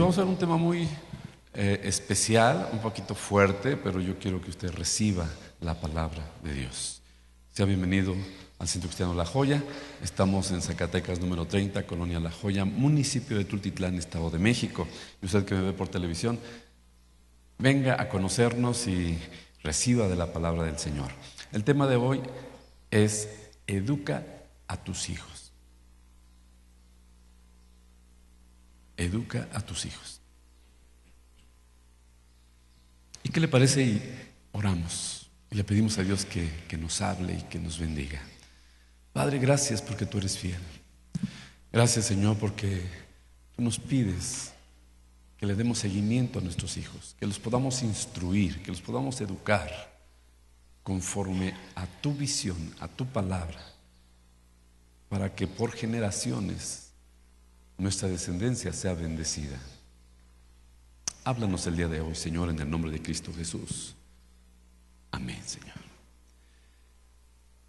vamos a ver un tema muy especial, un poquito fuerte, pero yo quiero que usted reciba la palabra de Dios. Sea bienvenido al Centro Cristiano La Joya. Estamos en Zacatecas número 30, Colonia La Joya, municipio de Tultitlán, Estado de México. Y usted que me ve por televisión, venga a conocernos y reciba de la palabra del Señor. El tema de hoy es: educa a tus hijos. Educa a tus hijos. ¿Y qué le parece? Y oramos y le pedimos a Dios que nos hable y que nos bendiga. Padre, gracias porque tú eres fiel. Gracias, Señor, porque tú nos pides que le demos seguimiento a nuestros hijos, que los podamos instruir, que los podamos educar conforme a tu visión, a tu palabra, para que por generaciones nuestra descendencia sea bendecida. Háblanos el día de hoy, Señor, en el nombre de Cristo Jesús. Amén, Señor.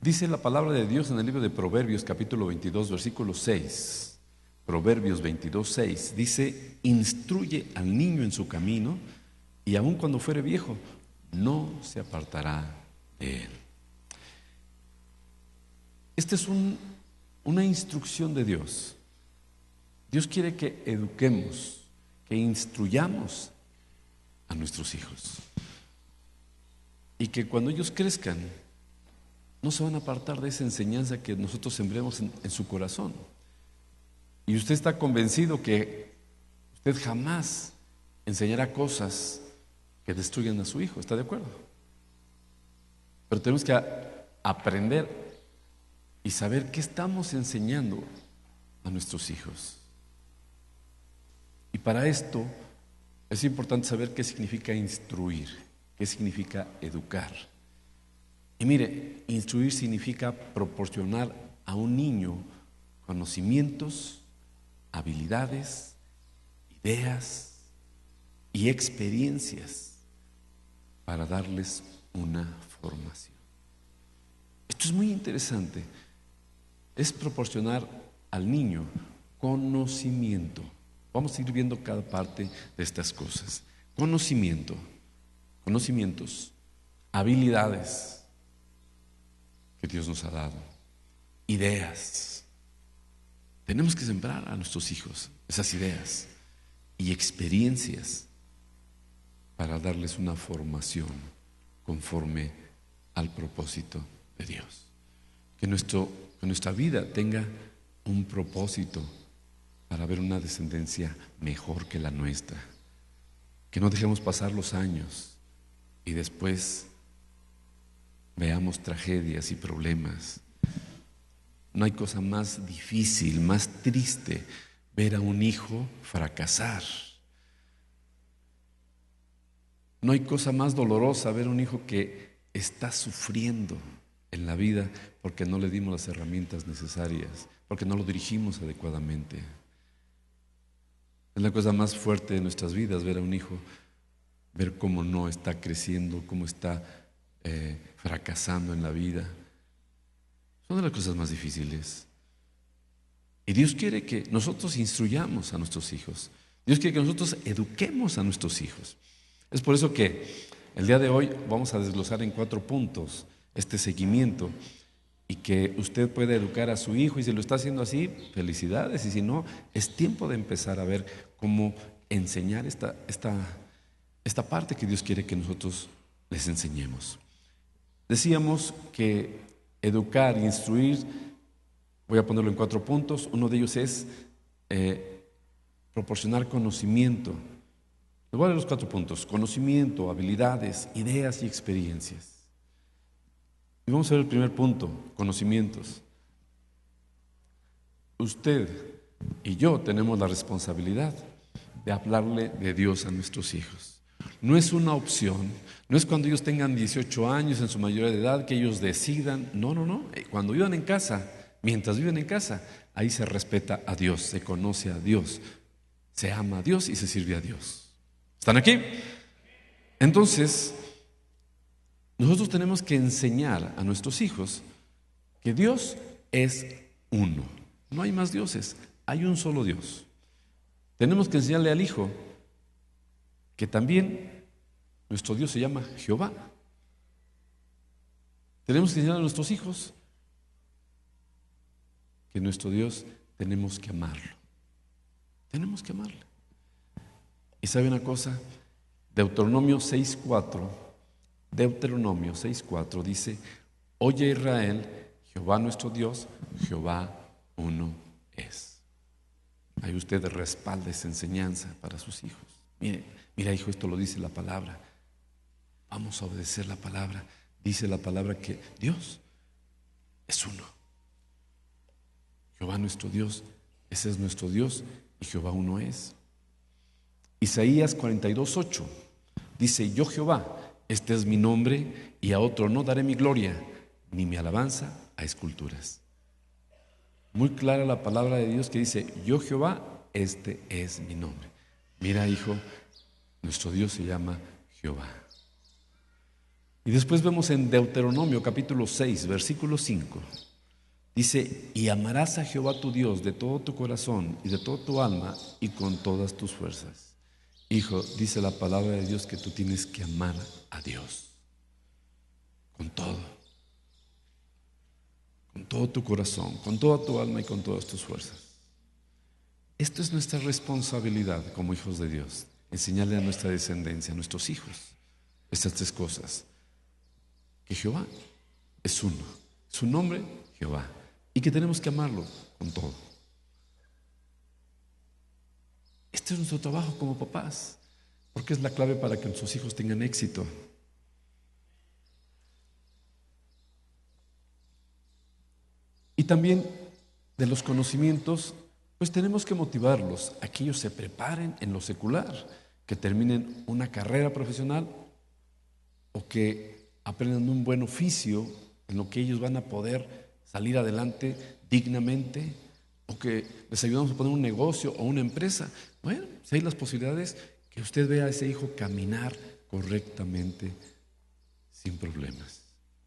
Dice la palabra de Dios en el libro de Proverbios, capítulo 22, versículo 6. Proverbios 22, 6. Dice: instruye al niño en su camino, y aun cuando fuere viejo, no se apartará de él. Esta es una instrucción de Dios. Dios quiere que eduquemos, que instruyamos a nuestros hijos, y que cuando ellos crezcan no se van a apartar de esa enseñanza que nosotros sembremos en su corazón. Y usted está convencido que usted jamás enseñará cosas que destruyan a su hijo, ¿está de acuerdo? Pero tenemos que aprender y saber qué estamos enseñando a nuestros hijos. Y para esto es importante saber qué significa instruir, qué significa educar. Y mire, instruir significa proporcionar a un niño conocimientos, habilidades, ideas y experiencias para darles una formación. Esto es muy interesante. Es proporcionar al niño conocimiento. Vamos a ir viendo cada parte de estas cosas. Conocimientos, habilidades que Dios nos ha dado, ideas. Tenemos que sembrar a nuestros hijos esas ideas y experiencias para darles una formación conforme al propósito de Dios. Que nuestra vida tenga un propósito para ver una descendencia mejor que la nuestra. Que no dejemos pasar los años y después veamos tragedias y problemas. No hay cosa más difícil, más triste, ver a un hijo fracasar. No hay cosa más dolorosa ver a un hijo que está sufriendo en la vida porque no le dimos las herramientas necesarias, porque no lo dirigimos adecuadamente. Es la cosa más fuerte de nuestras vidas, ver a un hijo, ver cómo no está creciendo, cómo está fracasando en la vida. Son de las cosas más difíciles. Y Dios quiere que nosotros instruyamos a nuestros hijos. Dios quiere que nosotros eduquemos a nuestros hijos. Es por eso que el día de hoy vamos a desglosar en 4 puntos este seguimiento, y que usted pueda educar a su hijo. Y si lo está haciendo así, felicidades. Y si no, es tiempo de empezar a ver cómo enseñar esta parte que Dios quiere que nosotros les enseñemos. Decíamos que educar, instruir, voy a ponerlo en 4 puntos. Uno de ellos es proporcionar conocimiento. Les voy a dar los 4 puntos: conocimiento, habilidades, ideas y experiencias. Y vamos a ver el primer punto: conocimientos. Usted y yo tenemos la responsabilidad de hablarle de Dios a nuestros hijos. No es una opción, no es cuando ellos tengan 18 años, en su mayoría de edad, que ellos decidan. No. Cuando vivan en casa, mientras viven en casa, ahí se respeta a Dios, se conoce a Dios, se ama a Dios y se sirve a Dios. ¿Están aquí? Entonces, nosotros tenemos que enseñar a nuestros hijos que Dios es uno. No hay más dioses, hay un solo Dios. Tenemos que enseñarle al hijo que también nuestro Dios se llama Jehová. Tenemos que enseñar a nuestros hijos que nuestro Dios tenemos que amarlo. Tenemos que amarlo. Y sabe una cosa, Deuteronomio 6:4 dice: Oye Israel, Jehová nuestro Dios, Jehová uno es. Ahí usted respalda esa enseñanza para sus hijos. Mira hijo, esto lo dice la palabra. Vamos a obedecer la palabra. Dice la palabra que Dios es uno. Jehová nuestro Dios, ese es nuestro Dios, y Jehová uno es. Isaías 42:8 dice: Yo Jehová, este es mi nombre, y a otro no daré mi gloria, ni mi alabanza a esculturas. Muy clara la palabra de Dios que dice: Yo Jehová, este es mi nombre. Mira hijo, nuestro Dios se llama Jehová. Y después vemos en Deuteronomio capítulo 6, versículo 5. Dice: Y amarás a Jehová tu Dios de todo tu corazón y de toda tu alma y con todas tus fuerzas. Hijo, dice la palabra de Dios que tú tienes que amar a Dios con todo tu corazón, con toda tu alma y con todas tus fuerzas. Esto es nuestra responsabilidad como hijos de Dios, enseñarle a nuestra descendencia, a nuestros hijos, estas tres cosas: que Jehová es uno, su nombre Jehová, y que tenemos que amarlo con todo. Este es nuestro trabajo como papás, porque es la clave para que nuestros hijos tengan éxito. Y también de los conocimientos, pues tenemos que motivarlos a que ellos se preparen en lo secular, que terminen una carrera profesional o que aprendan un buen oficio en lo que ellos van a poder salir adelante dignamente, o que les ayudamos a poner un negocio o una empresa. Bueno, si hay las posibilidades, que usted vea a ese hijo caminar correctamente sin problemas.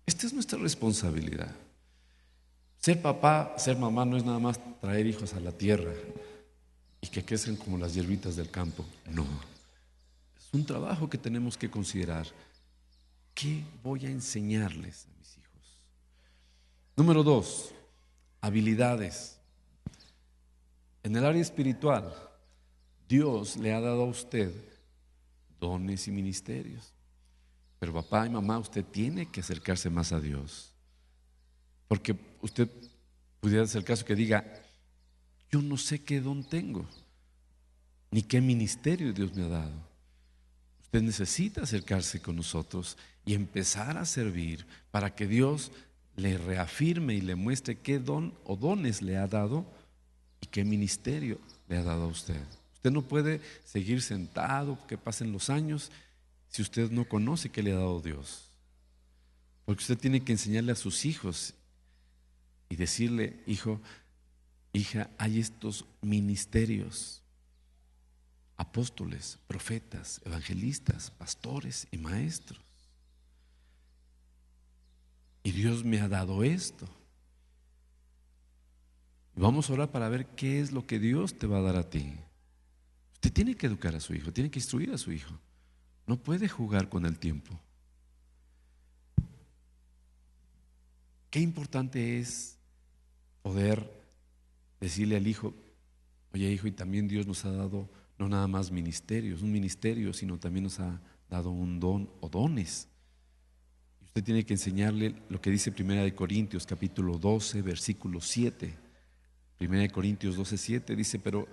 Esta es nuestra responsabilidad. Ser papá, ser mamá no es nada más traer hijos a la tierra y que crezcan como las hierbitas del campo. No, es un trabajo que tenemos que considerar. ¿Qué voy a enseñarles a mis hijos? Número 2, habilidades. En el área espiritual, Dios le ha dado a usted dones y ministerios. Pero papá y mamá, usted tiene que acercarse más a Dios. Porque usted pudiera ser el caso que diga: yo no sé qué don tengo, ni qué ministerio Dios me ha dado. Usted necesita acercarse con nosotros y empezar a servir para que Dios le reafirme y le muestre qué don o dones le ha dado y qué ministerio le ha dado a usted. Usted no puede seguir sentado, que pasen los años, si usted no conoce qué le ha dado Dios. Porque usted tiene que enseñarle a sus hijos y decirle: hijo, hija, hay estos ministerios: apóstoles, profetas, evangelistas, pastores y maestros. Y Dios me ha dado esto. Y vamos a orar para ver qué es lo que Dios te va a dar a ti. Usted tiene que educar a su hijo, tiene que instruir a su hijo. No puede jugar con el tiempo. Qué importante es poder decirle al hijo: oye hijo, y también Dios nos ha dado no nada más ministerios, un ministerio, sino también nos ha dado un don o dones. Y usted tiene que enseñarle lo que dice 1 Corintios capítulo 12, versículo 7. 1 Corintios 12, 7 dice: pero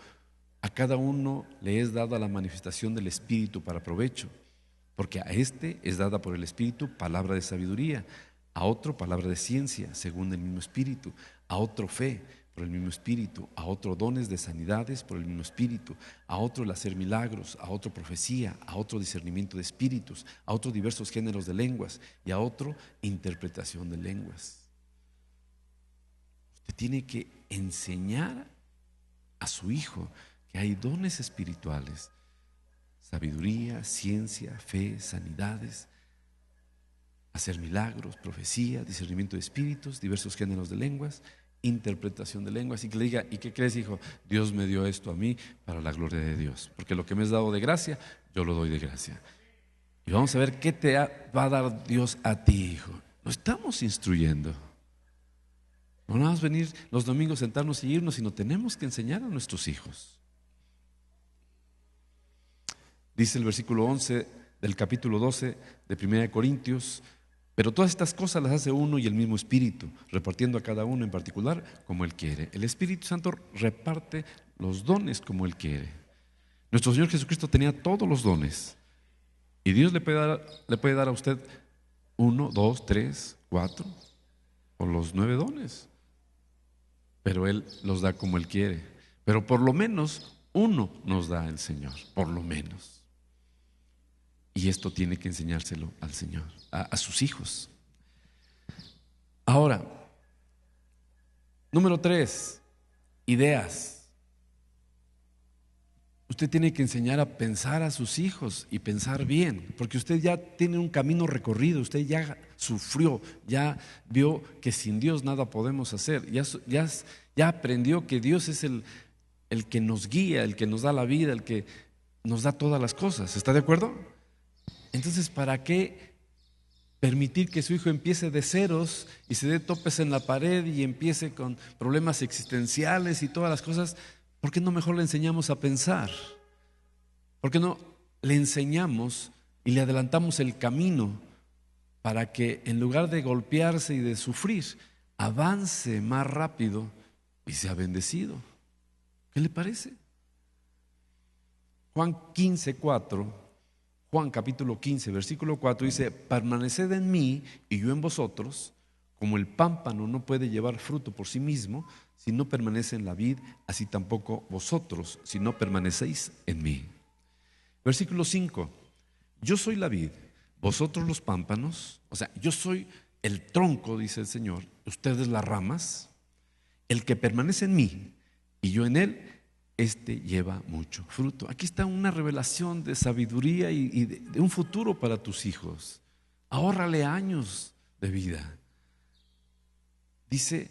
a cada uno le es dada la manifestación del Espíritu para provecho, porque a este es dada por el Espíritu palabra de sabiduría, a otro palabra de ciencia según el mismo Espíritu, a otro fe por el mismo Espíritu, a otro dones de sanidades por el mismo Espíritu, a otro el hacer milagros, a otro profecía, a otro discernimiento de espíritus, a otro diversos géneros de lenguas y a otro interpretación de lenguas. Usted tiene que enseñar a su hijo que hay dones espirituales: sabiduría, ciencia, fe, sanidades, hacer milagros, profecía, discernimiento de espíritus, diversos géneros de lenguas interpretación de lenguas y que le diga, ¿y qué crees, hijo? Dios me dio esto a mí para la gloria de Dios, porque lo que me has dado de gracia, yo lo doy de gracia. Y vamos a ver qué te va a dar Dios a ti, hijo. Lo estamos instruyendo. No vamos a venir los domingos, sentarnos y irnos, sino tenemos que enseñar a nuestros hijos. Dice el versículo 11 del capítulo 12 de 1 Corintios: pero todas estas cosas las hace uno y el mismo Espíritu, repartiendo a cada uno en particular como Él quiere. El Espíritu Santo reparte los dones como Él quiere. Nuestro Señor Jesucristo tenía todos los dones. Y Dios le puede dar a usted 1, 2, 3, 4 o los 9 dones. Pero Él los da como Él quiere. Pero por lo menos uno nos da el Señor, por lo menos. Y esto tiene que enseñárselo al Señor, a sus hijos. Ahora, número 3, ideas. Usted tiene que enseñar a pensar a sus hijos y pensar bien, porque usted ya tiene un camino recorrido, usted ya sufrió, ya vio que sin Dios nada podemos hacer, ya aprendió que Dios es el que nos guía, el que nos da la vida, el que nos da todas las cosas. ¿Está de acuerdo? Entonces, ¿para qué permitir que su hijo empiece de ceros y se dé topes en la pared y empiece con problemas existenciales y todas las cosas? ¿Por qué no mejor le enseñamos a pensar? ¿Por qué no le enseñamos y le adelantamos el camino para que en lugar de golpearse y de sufrir, avance más rápido y sea bendecido? ¿Qué le parece? Juan capítulo 15, versículo 4 dice: permaneced en mí y yo en vosotros, como el pámpano no puede llevar fruto por sí mismo si no permanece en la vid, así tampoco vosotros si no permanecéis en mí. Versículo 5: yo soy la vid, vosotros los pámpanos. O sea, yo soy el tronco, dice el Señor, ustedes las ramas. El que permanece en mí y yo en él, este lleva mucho fruto. Aquí está una revelación de sabiduría y de un futuro para tus hijos. Ahórrale años de vida. Dice: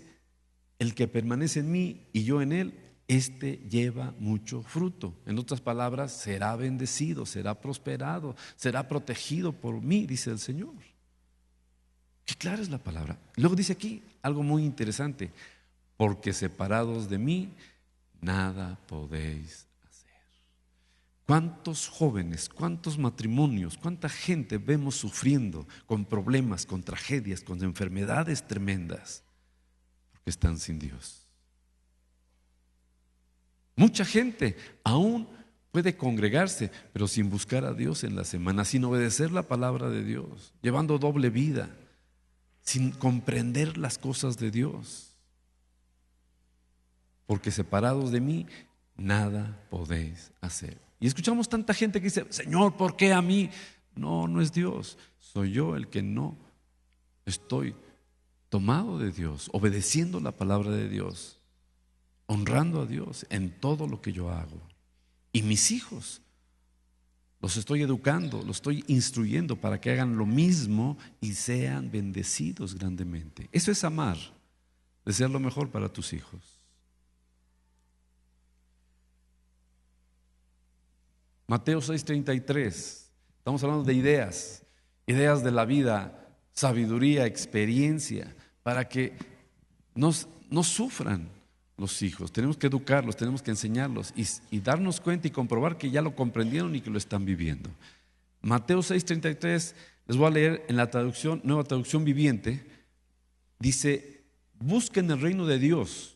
el que permanece en mí y yo en él, este lleva mucho fruto. En otras palabras, será bendecido, será prosperado, será protegido por mí, dice el Señor. Qué clara es la palabra. Luego dice aquí algo muy interesante: porque separados de mí nada podéis hacer. ¿Cuántos jóvenes, cuántos matrimonios, cuánta gente vemos sufriendo con problemas, con tragedias, con enfermedades tremendas? Porque están sin Dios. Mucha gente aún puede congregarse, pero sin buscar a Dios en la semana, sin obedecer la palabra de Dios, llevando doble vida, sin comprender las cosas de Dios. Porque separados de mí, nada podéis hacer. Y escuchamos tanta gente que dice: Señor, ¿por qué a mí? No, no es Dios. Soy yo el que no estoy tomado de Dios, obedeciendo la palabra de Dios, honrando a Dios en todo lo que yo hago. Y mis hijos, los estoy educando, los estoy instruyendo para que hagan lo mismo y sean bendecidos grandemente. Eso es amar, desear lo mejor para tus hijos. Mateo 6:33, estamos hablando de ideas de la vida, sabiduría, experiencia, para que no sufran los hijos. Tenemos que educarlos, tenemos que enseñarlos y darnos cuenta y comprobar que ya lo comprendieron y que lo están viviendo. Mateo 6:33, les voy a leer en la traducción, Nueva Traducción Viviente, dice: busquen el reino de Dios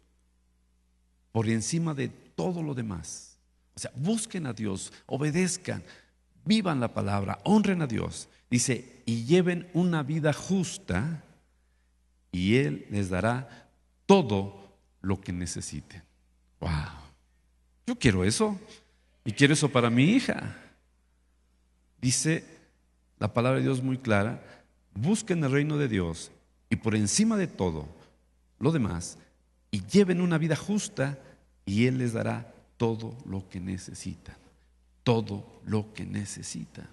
por encima de todo lo demás. O sea, busquen a Dios, obedezcan, vivan la palabra, honren a Dios. Dice: y lleven una vida justa y Él les dará todo lo que necesiten. Wow, yo quiero eso y quiero eso para mi hija. Dice la palabra de Dios muy clara: busquen el reino de Dios y por encima de todo lo demás, y lleven una vida justa y Él les dará todo lo que necesitan. Todo lo que necesitan.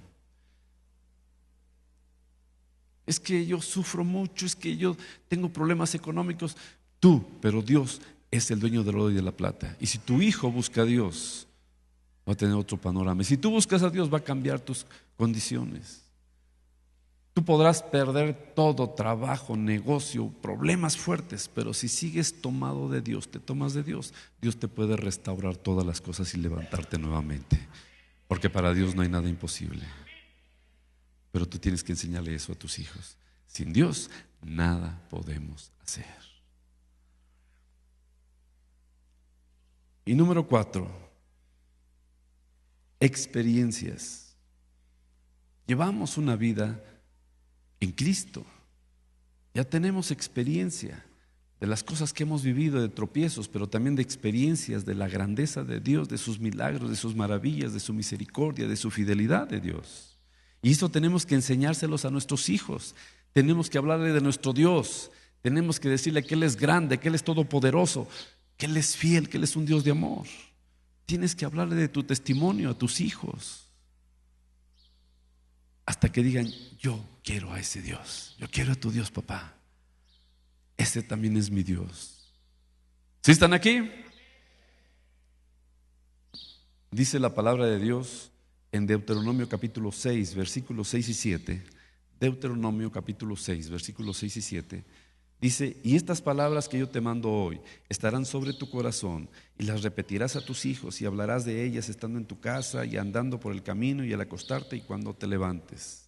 Es que yo sufro mucho, es que yo tengo problemas económicos. pero Dios es el dueño del oro y de la plata. Y si tu hijo busca a Dios, va a tener otro panorama. Y si tú buscas a Dios, va a cambiar tus condiciones. Tú podrás perder todo, trabajo, negocio, problemas fuertes, pero si sigues tomado de Dios, te tomas de Dios, Dios te puede restaurar todas las cosas y levantarte nuevamente. Porque para Dios no hay nada imposible. Pero tú tienes que enseñarle eso a tus hijos. Sin Dios, nada podemos hacer. Y número 4, experiencias. Llevamos una vida en Cristo. Ya tenemos experiencia de las cosas que hemos vivido, de tropiezos, pero también de experiencias de la grandeza de Dios, de sus milagros, de sus maravillas, de su misericordia, de su fidelidad de Dios. Y eso tenemos que enseñárselos a nuestros hijos. Tenemos que hablarle de nuestro Dios. Tenemos que decirle que Él es grande, que Él es todopoderoso, que Él es fiel, que Él es un Dios de amor. Tienes que hablarle de tu testimonio a tus hijos. Hasta que digan, yo quiero a ese Dios, yo quiero a tu Dios, papá. Ese también es mi Dios. ¿Sí están aquí? Dice la palabra de Dios en Deuteronomio capítulo 6, versículos 6 y 7. Deuteronomio capítulo 6, versículos 6 y 7. Dice, y estas palabras que yo te mando hoy estarán sobre tu corazón y las repetirás a tus hijos y hablarás de ellas estando en tu casa y andando por el camino y al acostarte y cuando te levantes.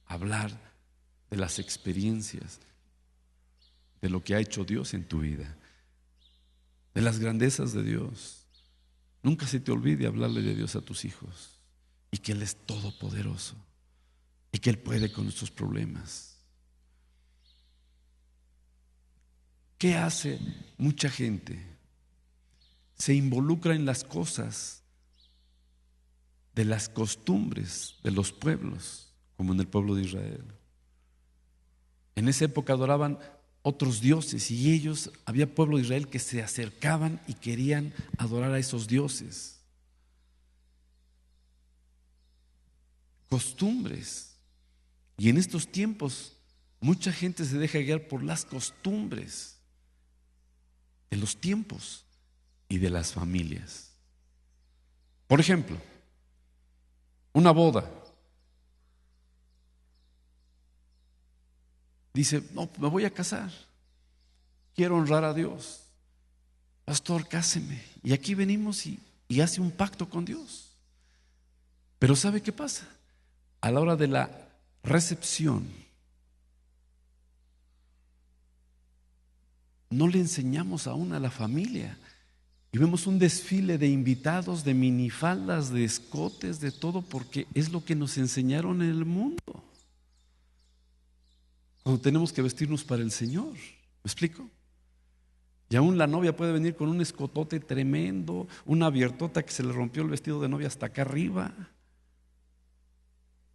Hablar de las experiencias, de lo que ha hecho Dios en tu vida, de las grandezas de Dios. Nunca se te olvide hablarle de Dios a tus hijos y que Él es todopoderoso y que Él puede con nuestros problemas. ¿Qué hace mucha gente? Se involucra en las cosas de las costumbres de los pueblos, como en el pueblo de Israel. En esa época adoraban otros dioses y ellos, había pueblo de Israel que se acercaban y querían adorar a esos dioses. Costumbres. Y en estos tiempos mucha gente se deja guiar por las costumbres de los tiempos y de las familias. Por ejemplo, una boda. Dice, no, me voy a casar, quiero honrar a Dios. Pastor, cáseme. Y aquí venimos y hace un pacto con Dios. Pero ¿sabe qué pasa? A la hora de la recepción, no le enseñamos aún a la familia. Y vemos un desfile de invitados, de minifaldas, de escotes, de todo, porque es lo que nos enseñaron en el mundo. Cuando tenemos que vestirnos para el Señor. ¿Me explico? Y aún la novia puede venir con un escotote tremendo, una abiertota que se le rompió el vestido de novia hasta acá arriba.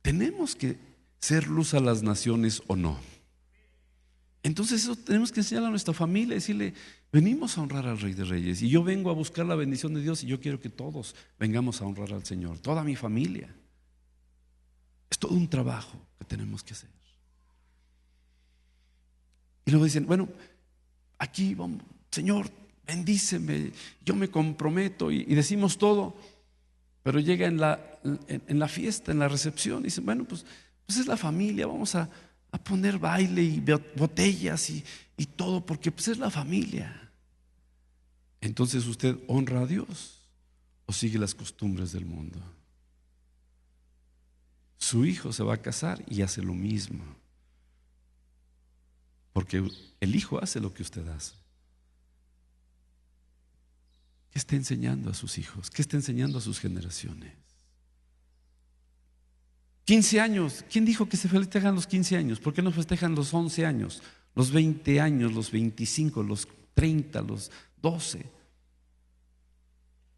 Tenemos que ser luz a las naciones o no. Entonces eso tenemos que enseñar a nuestra familia, decirle, venimos a honrar al Rey de Reyes y yo vengo a buscar la bendición de Dios y yo quiero que todos vengamos a honrar al Señor, toda mi familia. Es todo un trabajo que tenemos que hacer. Y luego dicen, bueno, aquí vamos, Señor, bendíceme, yo me comprometo y decimos todo, pero llega en la fiesta, en la recepción, y dicen, bueno, pues es la familia, vamos a poner baile y botellas y todo, porque pues es la familia. Entonces usted honra a Dios o sigue las costumbres del mundo. Su hijo se va a casar y hace lo mismo, porque el hijo hace lo que usted hace. ¿Qué está enseñando a sus hijos? ¿Qué está enseñando a sus generaciones? 15 años, ¿quién dijo que se festejan los 15 años? ¿Por qué no festejan los 11 años, los 20 años, los 25, los 30, los 12?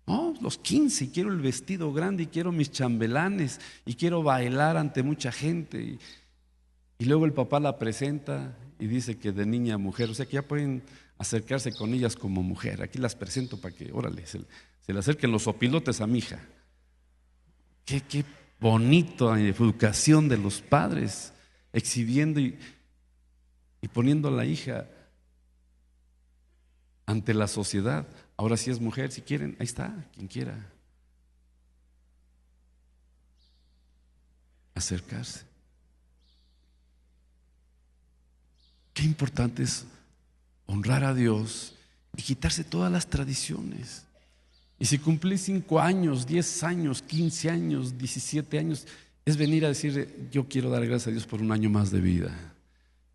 No, los 15, y quiero el vestido grande y quiero mis chambelanes y quiero bailar ante mucha gente. Y luego el papá la presenta y dice que de niña a mujer, o sea que ya pueden acercarse con ellas como mujer. Aquí las presento para que, órale, se le acerquen los opilotes a mi hija. Qué bonito educación de los padres, exhibiendo y poniendo a la hija ante la sociedad. Ahora si es mujer, si quieren, ahí está, quien quiera acercarse. Qué importante es honrar a Dios y quitarse todas las tradiciones. Y si cumplí 5 años, 10 años, 15 años, 17 años, es venir a decir: yo quiero dar gracias a Dios por un año más de vida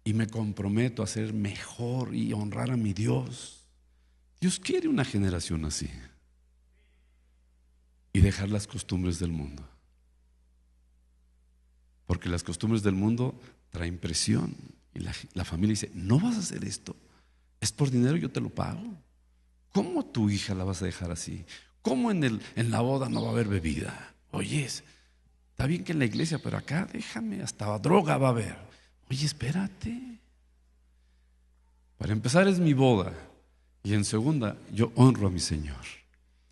y me comprometo a ser mejor y honrar a mi Dios. Dios quiere una generación así y dejar las costumbres del mundo, porque las costumbres del mundo traen presión y la familia dice: no vas a hacer esto, es por dinero, yo te lo pago. ¿Cómo tu hija la vas a dejar así? ¿Cómo en la boda no va a haber bebida? Oye, está bien que en la iglesia, pero acá déjame, hasta droga va a haber. Oye, espérate. Para empezar es mi boda, y en segunda yo honro a mi Señor.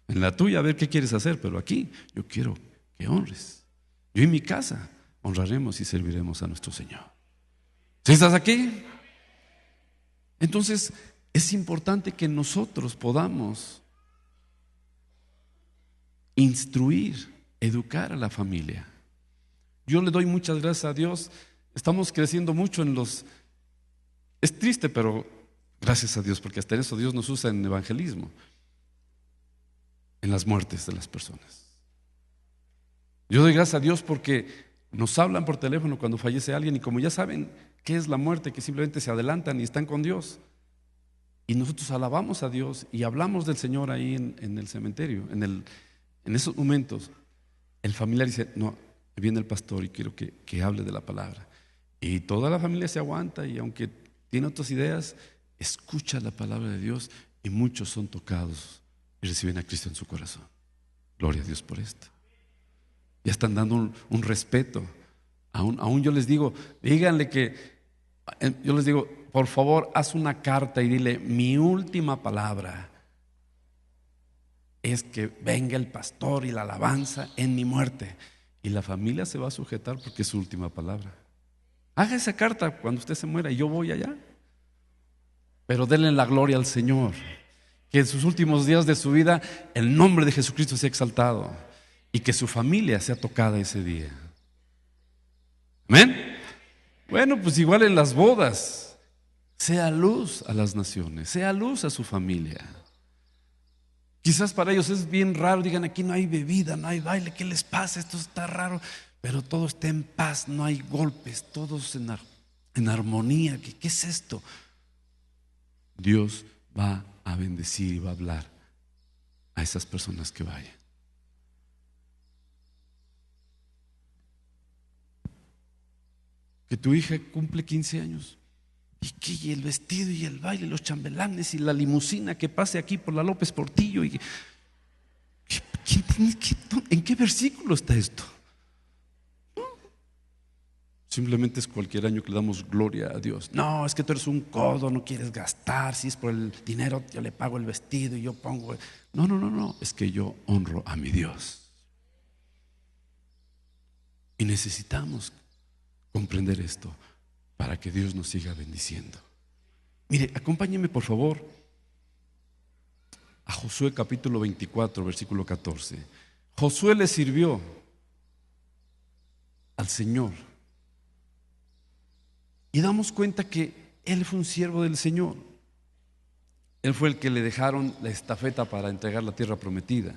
En la tuya a ver qué quieres hacer, pero aquí yo quiero que honres. Yo en mi casa honraremos y serviremos a nuestro Señor. ¿Sí estás aquí? Entonces es importante que nosotros podamos instruir, educar a la familia. Yo le doy muchas gracias a Dios. Estamos creciendo mucho es triste, pero gracias a Dios, porque hasta en eso Dios nos usa en evangelismo, en las muertes de las personas. Yo doy gracias a Dios porque nos hablan por teléfono cuando fallece alguien, y como ya saben qué es la muerte, que simplemente se adelantan y están con Dios, y nosotros alabamos a Dios y hablamos del Señor ahí en el cementerio. En esos momentos el familiar dice: no, viene el pastor y quiero que hable de la palabra. Y toda la familia se aguanta, y aunque tiene otras ideas, escucha la palabra de Dios, y muchos son tocados y reciben a Cristo en su corazón. Gloria a Dios por esto. Ya están dando un respeto. Aún yo les digo, díganle yo les digo: por favor, haz una carta y dile: mi última palabra es que venga el pastor y la alabanza en mi muerte. Y la familia se va a sujetar porque es su última palabra. Haga esa carta cuando usted se muera y yo voy allá. Pero denle la gloria al Señor, que en sus últimos días de su vida el nombre de Jesucristo sea exaltado y que su familia sea tocada ese día. Amén. Bueno, pues igual en las bodas, sea luz a las naciones, sea luz a su familia. Quizás para ellos es bien raro, digan: aquí no hay bebida, no hay baile, ¿qué les pasa? Esto está raro, pero todo está en paz, no hay golpes, todos en armonía. ¿Qué es esto? Dios va a bendecir y va a hablar a esas personas que vayan. Que tu hija cumple 15 años y el vestido y el baile, los chambelanes y la limusina que pase aquí por la López Portillo. ¿En qué versículo está esto? Simplemente es cualquier año que le damos gloria a Dios. No, es que tú eres un codo, no quieres gastar. Si es por el dinero, yo le pago el vestido y yo pongo. No, es que yo honro a mi Dios. Y necesitamos comprender esto para que Dios nos siga bendiciendo. Mire, acompáñeme por favor a Josué capítulo 24, versículo 14. Josué le sirvió al Señor, y damos cuenta que él fue un siervo del Señor. Él fue el que le dejaron la estafeta para entregar la tierra prometida.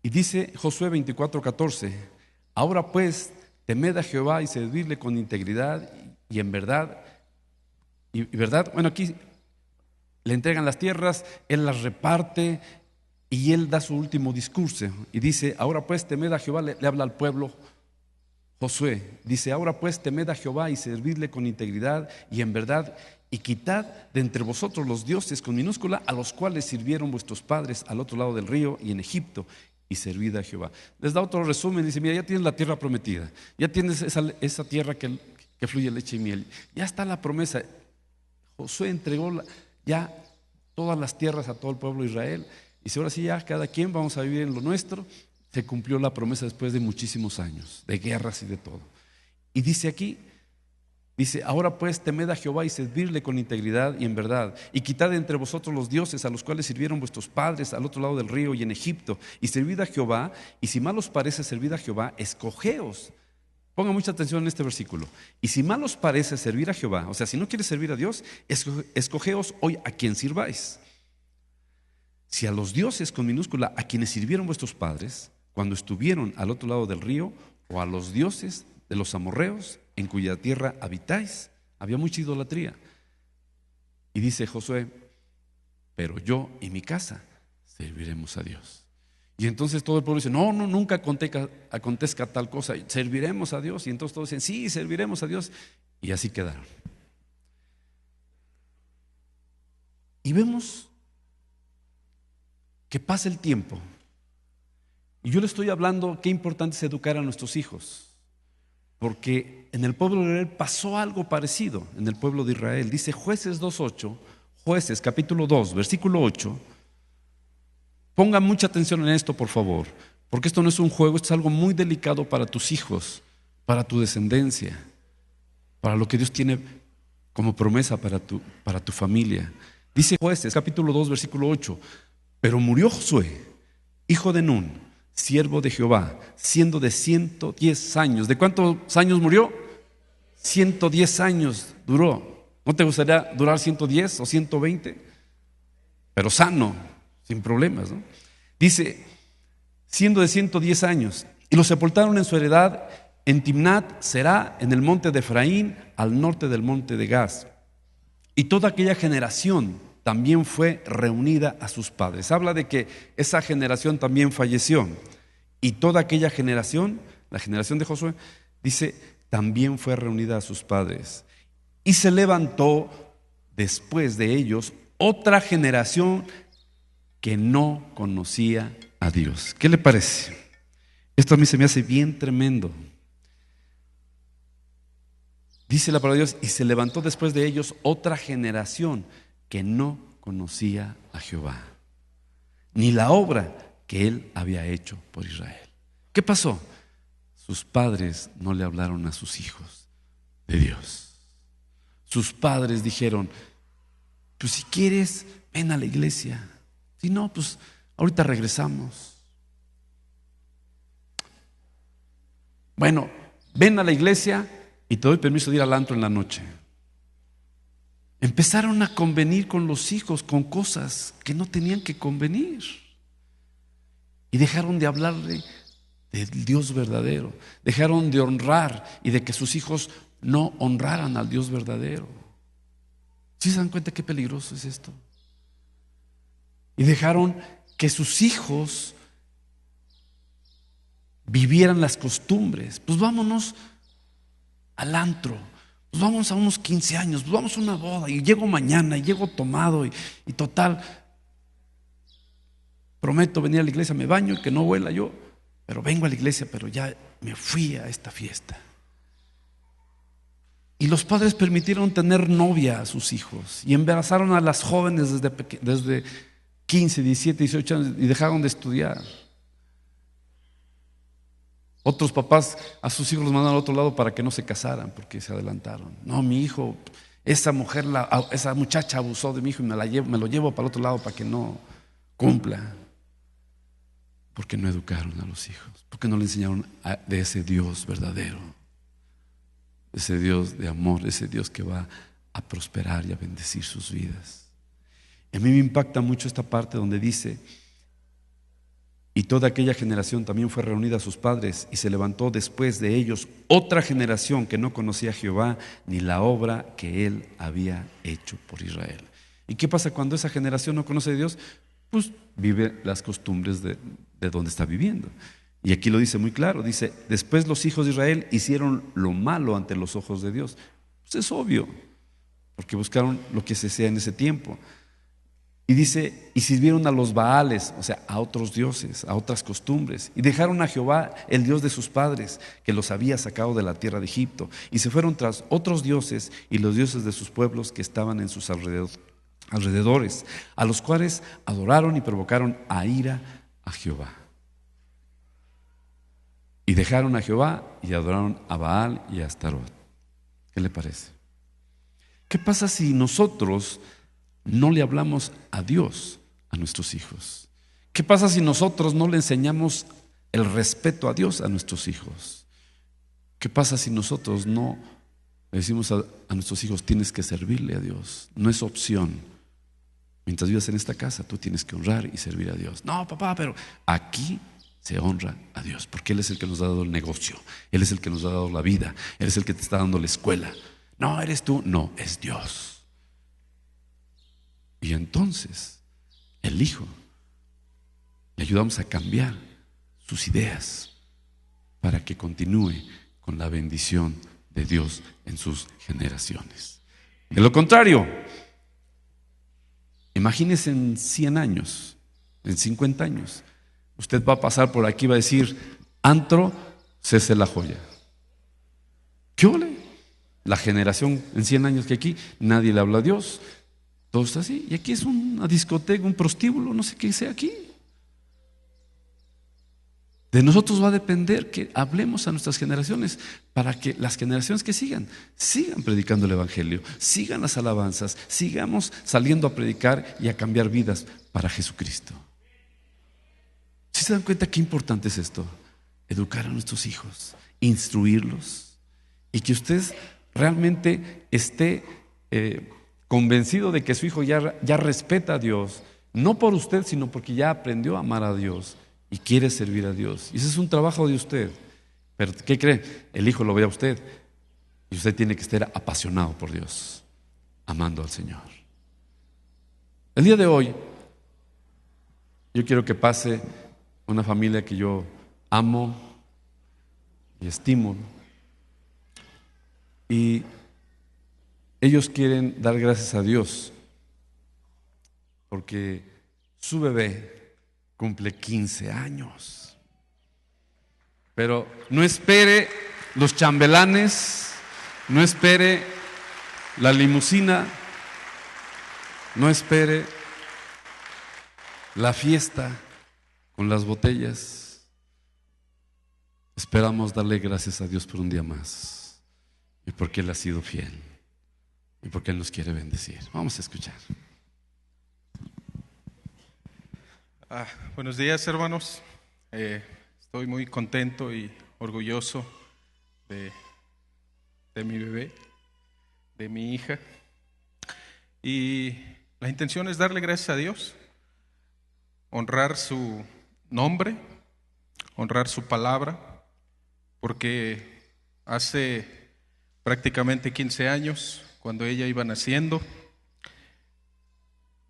Y dice Josué 24:14: ahora pues, temed a Jehová y servidle con integridad y en verdad. Y verdad, bueno, aquí le entregan las tierras, él las reparte y él da su último discurso. Y dice: ahora pues, temed a Jehová, le habla al pueblo. Josué dice: ahora pues, temed a Jehová y servidle con integridad y en verdad, y quitad de entre vosotros los dioses con minúscula, a los cuales sirvieron vuestros padres al otro lado del río y en Egipto, y servid a Jehová. Les da otro resumen, dice: mira, ya tienes la tierra prometida, ya tienes esa tierra que fluye leche y miel, ya está la promesa. Josué entregó ya todas las tierras a todo el pueblo de Israel, y si ahora sí ya cada quien vamos a vivir en lo nuestro. Se cumplió la promesa después de muchísimos años de guerras y de todo. Y dice aquí Dice: ahora pues temed a Jehová y servirle con integridad y en verdad, y quitad de entre vosotros los dioses a los cuales sirvieron vuestros padres al otro lado del río y en Egipto, y servid a Jehová. Y si mal os parece servir a Jehová, escogeos. Ponga mucha atención en este versículo. Y si mal os parece servir a Jehová, o sea, si no quieres servir a Dios, escogeos hoy a quien sirváis. Si a los dioses con minúscula a quienes sirvieron vuestros padres cuando estuvieron al otro lado del río, o a los dioses de los amorreos en cuya tierra habitáis. Había mucha idolatría. Y dice Josué: pero yo y mi casa serviremos a Dios. Y entonces todo el pueblo dice: no, nunca acontezca tal cosa, serviremos a Dios. Y entonces todos dicen: sí, serviremos a Dios. Y así quedaron. Y vemos que pasa el tiempo. Y yo le estoy hablando qué importante es educar a nuestros hijos. Porque en el pueblo de Israel pasó algo parecido. En el pueblo de Israel dice Jueces 2:8, Jueces capítulo 2 versículo 8. Pongan mucha atención en esto, por favor, porque esto no es un juego, esto es algo muy delicado para tus hijos, para tu descendencia, para lo que Dios tiene como promesa para tu familia. Dice Jueces capítulo 2 versículo 8: pero murió Josué, hijo de Nun, siervo de Jehová, siendo de 110 años. ¿De cuántos años murió? 110 años duró. ¿No te gustaría durar 110 o 120? Pero sano, sin problemas, ¿no? Dice, siendo de 110 años, y lo sepultaron en su heredad en Timnat Será, en el monte de Efraín, al norte del monte de Gaz. Y toda aquella generación también fue reunida a sus padres. Habla de que esa generación también falleció. Y toda aquella generación, la generación de Josué, dice, también fue reunida a sus padres. Y se levantó después de ellos otra generación que no conocía a Dios. ¿Qué le parece? Esto a mí se me hace bien tremendo. Dice la palabra de Dios: y se levantó después de ellos otra generación que no conocía a Jehová, ni la obra que él había hecho por Israel. ¿Qué pasó? Sus padres no le hablaron a sus hijos de Dios. Sus padres dijeron: pues si quieres, ven a la iglesia. Si no, pues ahorita regresamos. Bueno, ven a la iglesia y te doy permiso de ir al antro en la noche. Empezaron a convenir con los hijos con cosas que no tenían que convenir. Y dejaron de hablarle del Dios verdadero. Dejaron de honrar y de que sus hijos no honraran al Dios verdadero. ¿Sí se dan cuenta qué peligroso es esto? Y dejaron que sus hijos vivieran las costumbres. Pues vámonos al antro, pues vamos a unos 15 años, pues vamos a una boda, y llego mañana, y llego tomado, y total, prometo venir a la iglesia, me baño y que no huela yo, pero vengo a la iglesia, pero ya me fui a esta fiesta. Y los padres permitieron tener novia a sus hijos y embarazaron a las jóvenes desde 15, 17, 18 años y dejaron de estudiar. Otros papás a sus hijos los mandaron al otro lado para que no se casaran porque se adelantaron. No, mi hijo, esa muchacha abusó de mi hijo y me lo llevo para el otro lado para que no cumpla. Porque no educaron a los hijos, porque no le enseñaron de ese Dios verdadero, ese Dios de amor, ese Dios que va a prosperar y a bendecir sus vidas. Y a mí me impacta mucho esta parte donde dice: y toda aquella generación también fue reunida a sus padres, y se levantó después de ellos otra generación que no conocía a Jehová ni la obra que él había hecho por Israel. ¿Y qué pasa cuando esa generación no conoce a Dios? Pues vive las costumbres de donde está viviendo. Y aquí lo dice muy claro, dice: después los hijos de Israel hicieron lo malo ante los ojos de Dios. Pues es obvio, porque buscaron lo que se hacía en ese tiempo. Y dice: y sirvieron a los Baales, o sea, a otros dioses, a otras costumbres, y dejaron a Jehová, el Dios de sus padres, que los había sacado de la tierra de Egipto, y se fueron tras otros dioses y los dioses de sus pueblos que estaban en sus alrededores, a los cuales adoraron y provocaron a ira a Jehová. Y dejaron a Jehová y adoraron a Baal y a Astarot. ¿Qué le parece? ¿Qué pasa si nosotros no le hablamos a Dios a nuestros hijos? ¿Qué pasa si nosotros no le enseñamos el respeto a Dios a nuestros hijos? ¿Qué pasa si nosotros no le decimos a nuestros hijos, tienes que servirle a Dios? No es opción. Mientras vivas en esta casa, tú tienes que honrar y servir a Dios. No, papá, pero aquí se honra a Dios, porque Él es el que nos ha dado el negocio, Él es el que nos ha dado la vida, Él es el que te está dando la escuela. No, eres tú, no, es Dios. Y entonces, el hijo, le ayudamos a cambiar sus ideas para que continúe con la bendición de Dios en sus generaciones. De lo contrario, imagínese en 100 años, en 50 años, usted va a pasar por aquí y va a decir, antro, cese la joya. ¿Qué ole? La generación en 100 años que aquí nadie le habla a Dios, todo está así. Y aquí es una discoteca, un prostíbulo, no sé qué sea aquí. De nosotros va a depender que hablemos a nuestras generaciones para que las generaciones que sigan predicando el Evangelio, sigan las alabanzas, sigamos saliendo a predicar y a cambiar vidas para Jesucristo. ¿Sí se dan cuenta qué importante es esto? Educar a nuestros hijos, instruirlos y que usted realmente esté convencido de que su hijo ya respeta a Dios, no por usted, sino porque ya aprendió a amar a Dios y quiere servir a Dios. Y ese es un trabajo de usted. Pero ¿qué cree? El hijo lo ve a usted y usted tiene que estar apasionado por Dios, amando al Señor. El día de hoy yo quiero que pase una familia que yo amo y estimo, y ellos quieren dar gracias a Dios porque su bebé cumple 15 años. Pero no espere los chambelanes, no espere la limusina, no espere la fiesta con las botellas. Esperamos darle gracias a Dios por un día más y porque Él ha sido fiel y porque Él nos quiere bendecir. Vamos a escuchar. Buenos días, hermanos. Estoy muy contento y orgulloso de mi bebé, de mi hija. Y la intención es darle gracias a Dios, honrar su nombre, honrar su palabra, porque hace prácticamente 15 años, cuando ella iba naciendo,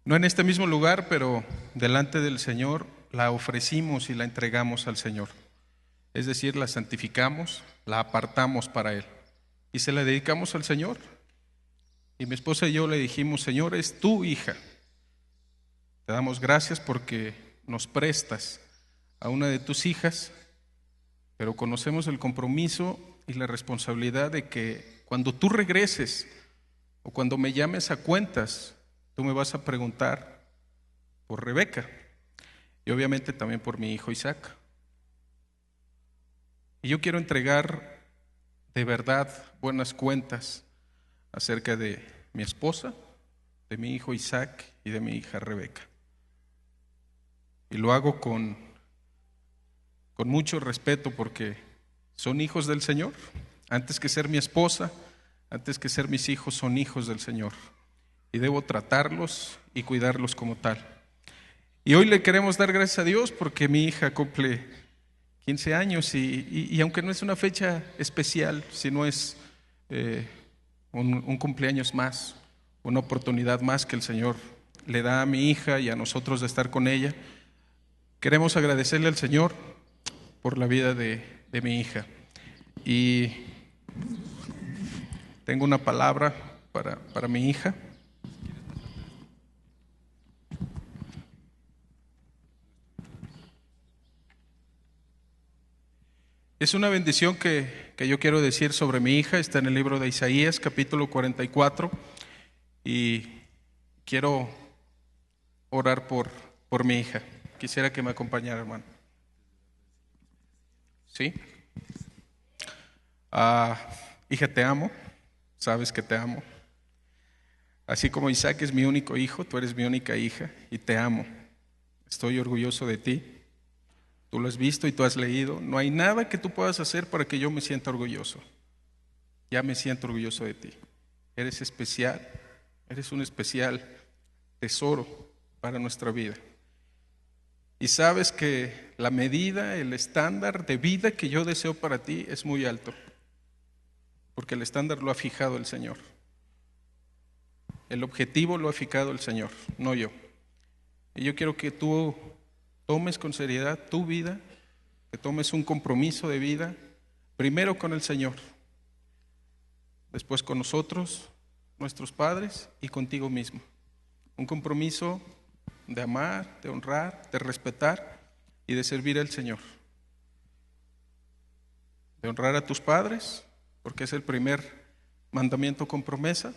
no en este mismo lugar, pero delante del Señor, la ofrecimos y la entregamos al Señor. Es decir, la santificamos, la apartamos para Él y se la dedicamos al Señor. Y mi esposa y yo le dijimos, Señor, es tu hija. Te damos gracias porque nos prestas a una de tus hijas, pero conocemos el compromiso y la responsabilidad de que cuando tú regreses o cuando me llames a cuentas, tú me vas a preguntar por Rebeca y obviamente también por mi hijo Isaac. Y yo quiero entregar de verdad buenas cuentas acerca de mi esposa, de mi hijo Isaac y de mi hija Rebeca. Y lo hago con mucho respeto porque son hijos del Señor. Antes que ser mi esposa, antes que ser mis hijos, son hijos del Señor. Y debo tratarlos y cuidarlos como tal. Y hoy le queremos dar gracias a Dios porque mi hija cumple 15 años y aunque no es una fecha especial, sino es un cumpleaños más, una oportunidad más que el Señor le da a mi hija y a nosotros de estar con ella, queremos agradecerle al Señor por la vida de mi hija. Y tengo una palabra para mi hija. Es una bendición que yo quiero decir sobre mi hija. Está en el libro de Isaías, capítulo 44. Y quiero orar por mi hija. Quisiera que me acompañara, hermano. ¿Sí? Hija, te amo. sabes que te amo. Así como Isaac es mi único hijo, tú eres mi única hija y te amo. Estoy orgulloso de ti. Tú lo has visto y tú has leído. No hay nada que tú puedas hacer para que yo me sienta orgulloso. Ya me siento orgulloso de ti. Eres especial, eres un especial tesoro para nuestra vida. Y sabes que la medida, el estándar de vida que yo deseo para ti es muy alto, porque el estándar lo ha fijado el Señor. El objetivo lo ha fijado el Señor, no yo. Y yo quiero que tú tomes con seriedad tu vida, que tomes un compromiso de vida, primero con el Señor, después con nosotros, nuestros padres y contigo mismo. Un compromiso de amar, de honrar, de respetar y de servir al Señor. De honrar a tus padres, porque es el primer mandamiento con promesa,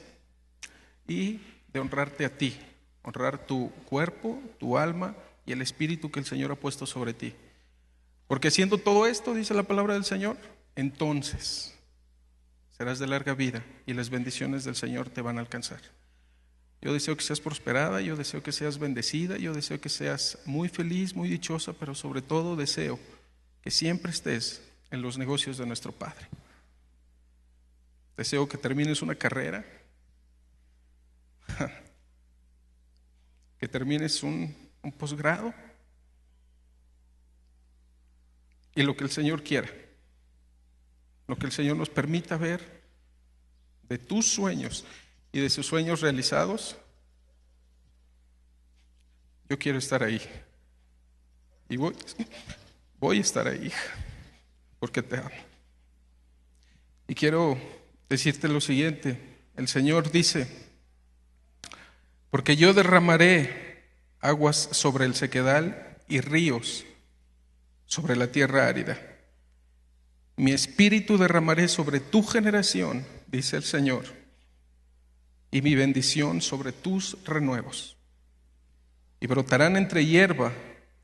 y de honrarte a ti, honrar tu cuerpo, tu alma y el espíritu que el Señor ha puesto sobre ti. Porque haciendo todo esto, dice la palabra del Señor, entonces serás de larga vida y las bendiciones del Señor te van a alcanzar. Yo deseo que seas prosperada, yo deseo que seas bendecida, yo deseo que seas muy feliz, muy dichosa, pero sobre todo deseo que siempre estés en los negocios de nuestro Padre. Deseo que termines una carrera, que termines un posgrado y lo que el Señor quiera, lo que el Señor nos permita ver de tus sueños y de sus sueños realizados. Yo quiero estar ahí y voy a estar ahí, hija, porque te amo. Y quiero decirte lo siguiente: el Señor dice, porque yo derramaré aguas sobre el sequedal y ríos sobre la tierra árida. Mi espíritu derramaré sobre tu generación, dice el Señor, y mi bendición sobre tus renuevos. Y brotarán entre hierba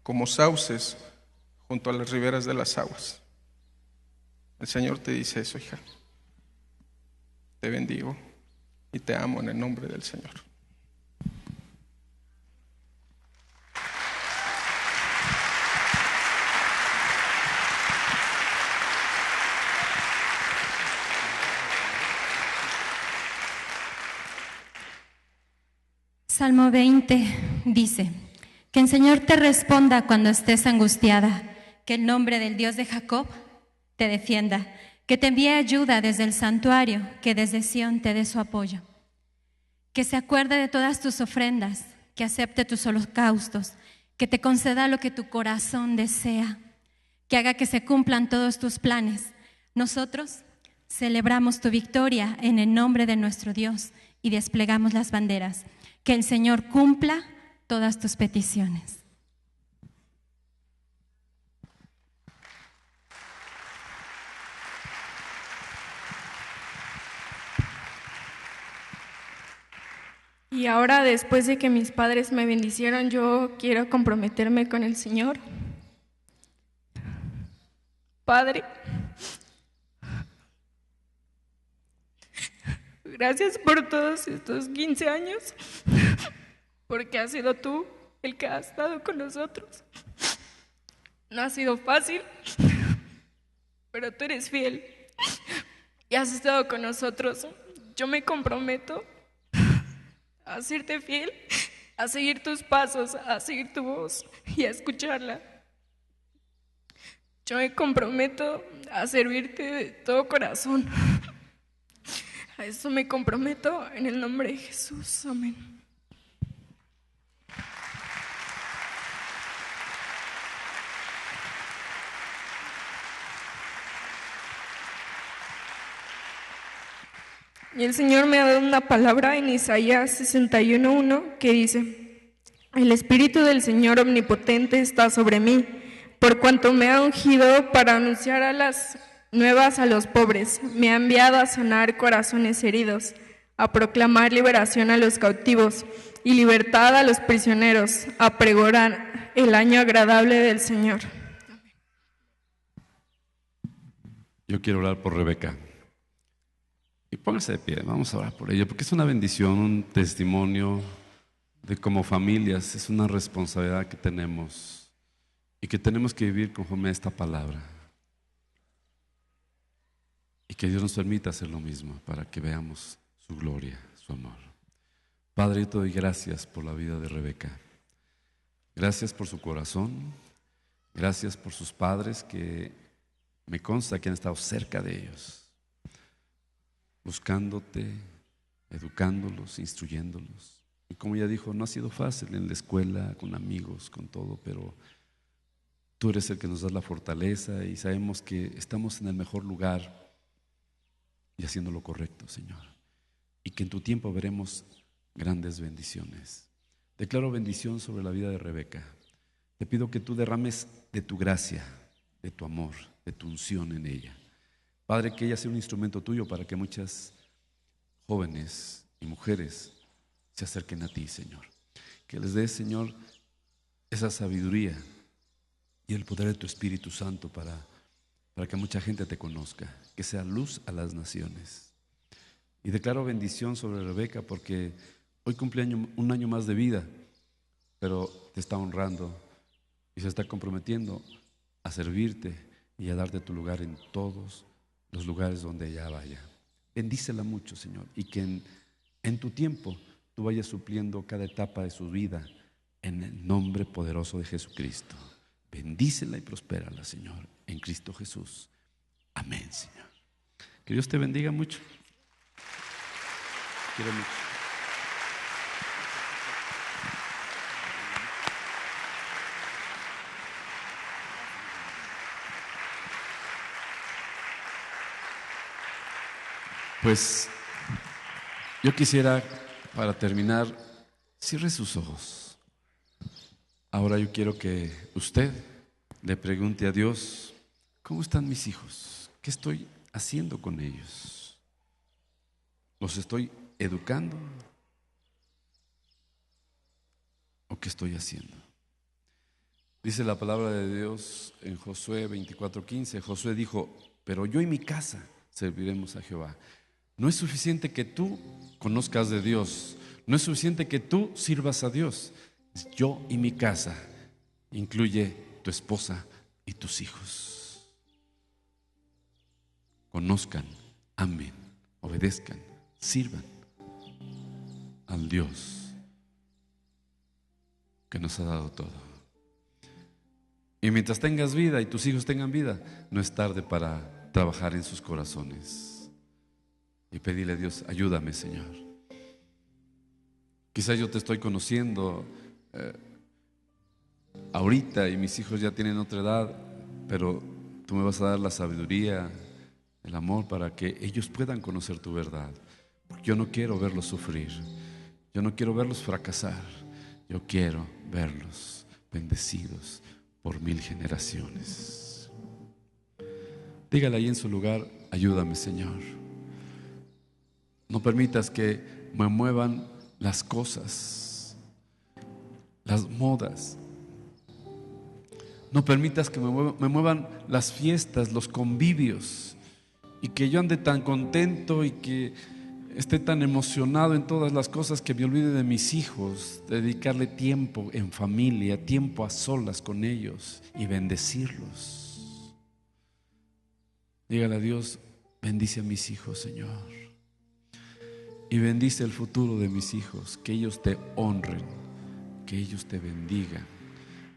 como sauces junto a las riberas de las aguas. El Señor te dice eso, hija. Te bendigo y te amo en el nombre del Señor. Salmo 20 dice, que el Señor te responda cuando estés angustiada, que el nombre del Dios de Jacob te defienda, que te envíe ayuda desde el santuario, que desde Sión te dé su apoyo, que se acuerde de todas tus ofrendas, que acepte tus holocaustos, que te conceda lo que tu corazón desea, que haga que se cumplan todos tus planes. Nosotros celebramos tu victoria en el nombre de nuestro Dios y desplegamos las banderas. Que el Señor cumpla todas tus peticiones. Y ahora, después de que mis padres me bendicieron, yo quiero comprometerme con el Señor. Padre, gracias por todos estos 15 años, porque has sido tú el que has estado con nosotros. No ha sido fácil, pero tú eres fiel y has estado con nosotros. Yo me comprometo a serte fiel, a seguir tus pasos, a seguir tu voz y a escucharla. Yo me comprometo a servirte de todo corazón. A eso me comprometo en el nombre de Jesús. Amén. Y el Señor me ha dado una palabra en Isaías 61:1 que dice: el Espíritu del Señor Omnipotente está sobre mí, por cuanto me ha ungido para anunciar a las nuevas a los pobres, me ha enviado a sanar corazones heridos, a proclamar liberación a los cautivos y libertad a los prisioneros, a pregonar el año agradable del Señor. Yo quiero orar por Rebeca. Y pónganse de pie, vamos a orar por ello, porque es una bendición, un testimonio de como familias, es una responsabilidad que tenemos y que tenemos que vivir conforme a esta palabra. Y que Dios nos permita hacer lo mismo para que veamos su gloria, su amor. Padre, yo te doy gracias por la vida de Rebeca. Gracias por su corazón. Gracias por sus padres que me consta que han estado cerca de ellos, buscándote, educándolos, instruyéndolos. Y como ya dijo, no ha sido fácil en la escuela, con amigos, con todo, pero tú eres el que nos das la fortaleza y sabemos que estamos en el mejor lugar y haciendo lo correcto, Señor. Y que en tu tiempo veremos grandes bendiciones. Declaro bendición sobre la vida de Rebeca. Te pido que tú derrames de tu gracia, de tu amor, de tu unción en ella. Padre, que ella sea un instrumento tuyo para que muchas jóvenes y mujeres se acerquen a ti, Señor. Que les des, Señor, esa sabiduría y el poder de tu Espíritu Santo para que mucha gente te conozca, que sea luz a las naciones. Y declaro bendición sobre Rebeca porque hoy cumple un año más de vida, pero te está honrando y se está comprometiendo a servirte y a darte tu lugar en todos los lugares donde ella vaya. Bendícela mucho, Señor, y que en tu tiempo tú vayas supliendo cada etapa de su vida en el nombre poderoso de Jesucristo. Bendícela y prospérala, Señor, en Cristo Jesús. Amén, Señor. Que Dios te bendiga mucho. Quiero mucho. Pues yo quisiera, para terminar, cierre sus ojos. Ahora yo quiero que usted le pregunte a Dios, ¿cómo están mis hijos? ¿Qué estoy haciendo con ellos? ¿Los estoy educando? ¿O qué estoy haciendo? Dice la palabra de Dios en Josué 24:15. Josué dijo, pero yo y mi casa serviremos a Jehová. No es suficiente que tú conozcas de Dios, no es suficiente que tú sirvas a Dios. Yo y mi casa incluye tu esposa y tus hijos. Conozcan, amen, obedezcan, sirvan al Dios que nos ha dado todo. Y mientras tengas vida y tus hijos tengan vida, no es tarde para trabajar en sus corazones y pedirle a Dios, ayúdame, Señor. Quizás yo te estoy conociendo ahorita y mis hijos ya tienen otra edad, pero tú me vas a dar la sabiduría, el amor para que ellos puedan conocer tu verdad. Porque yo no quiero verlos sufrir, yo no quiero verlos fracasar, yo quiero verlos bendecidos por 1000 generaciones. Dígale ahí en su lugar, ayúdame, Señor. No permitas que me muevan las cosas, las modas. No permitas que me muevan las fiestas, los convivios, y que yo ande tan contento y que esté tan emocionado en todas las cosas que me olvide de mis hijos, dedicarle tiempo en familia, tiempo a solas con ellos y bendecirlos. Dígale a Dios, bendice a mis hijos, Señor. Y bendice el futuro de mis hijos, que ellos te honren, que ellos te bendigan,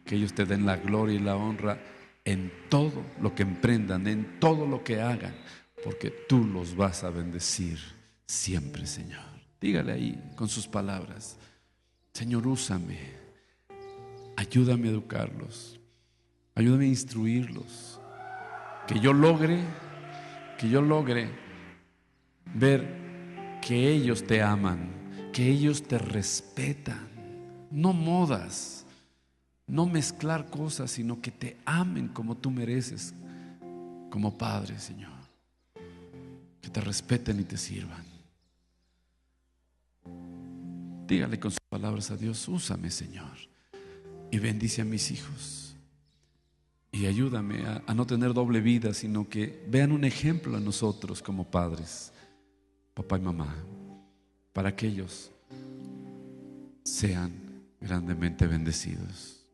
que ellos te den la gloria y la honra en todo lo que emprendan, en todo lo que hagan, porque tú los vas a bendecir siempre, Señor. Dígale ahí con sus palabras, Señor, úsame, ayúdame a educarlos, ayúdame a instruirlos, que yo logre ver que ellos te aman, que ellos te respetan, no modas, no mezclar cosas, sino que te amen como tú mereces, como Padre, Señor, que te respeten y te sirvan. Dígale con sus palabras a Dios, úsame, Señor, y bendice a mis hijos, y ayúdame a no tener doble vida, sino que vean un ejemplo a nosotros como padres, papá y mamá, para que ellos sean grandemente bendecidos.